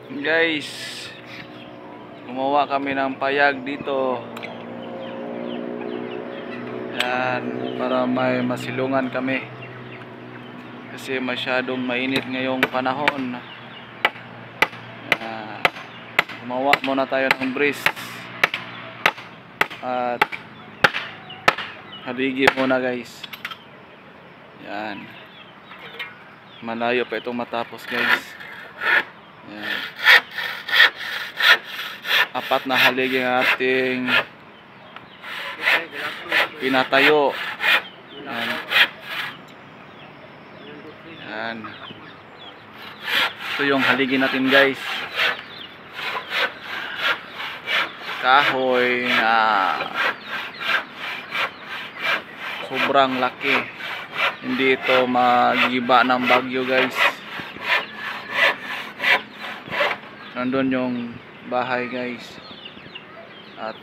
Guys, gumawa kami ng payag dito. Yan, para may masilungan kami. Kasi masyadong mainit ngayong panahon. Gumawa muna tayo ng breeze. At haligi muna guys. Yan. Malayo pa itong matapos guys. Yan. 4 na haligi ang ating pinatayo. Yan. Yan. Ito yung haligi natin guys. Kahoy na sobrang laki. Hindi ito magiba ng bagyo guys. Nandun yung bahay guys. At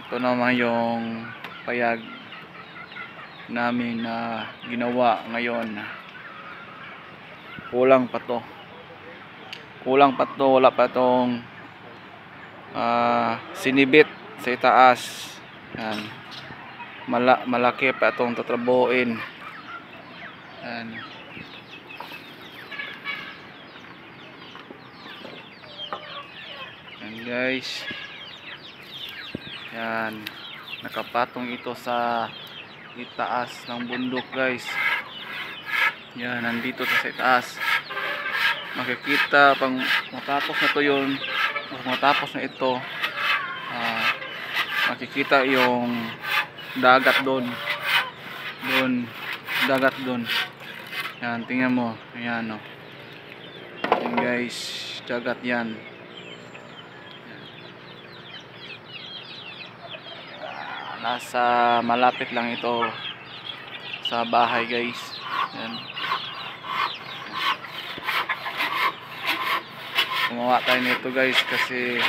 ito naman yung payag namin na ginawa ngayon. Kulang pa to. Wala pa tong sinibit sa itaas. Yan. Malaki pa itong tatrabuhin. Yan. Yan guys. Yan. Nakapatong ito sa itaas ng bundok guys. Yan, nandito sa itaas. Makikita pang matapos na to yun. Matapos na ito, makikita yung dagat doon. Dagat doon. Yan, tingnan mo. Ayan o. Yan guys, dagat yan. Nasa malapit lang ito sa bahay guys. Yan. Gumawa tayo nito guys kasi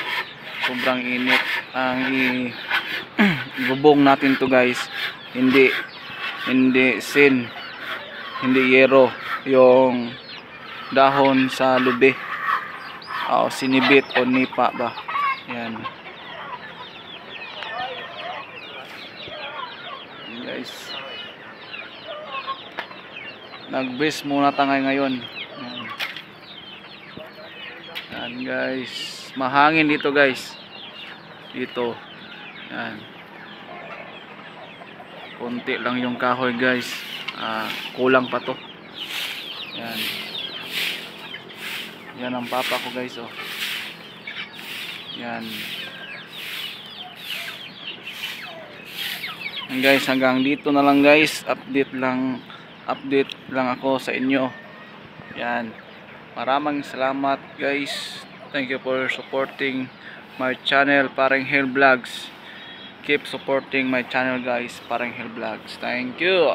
sobrang init ang ibubong natin to guys. Hindi yero yung dahon sa lubi o sinibit o nipa ba. Yan guys, nag-breeze muna tayo ngayon. Yan guys, mahangin dito guys. Dito. Yan. Konti lang yung kahoy guys. Kulang pa to. Yan. Yan ang papa ko guys oh. Yan. Yan guys, hanggang dito na lang guys. Update lang ako sa inyo. Yan. Maraming salamat guys. Thank you for supporting my channel, Pareng Hill Vlogs. Keep supporting my channel guys, Pareng Hill Vlogs. Thank you.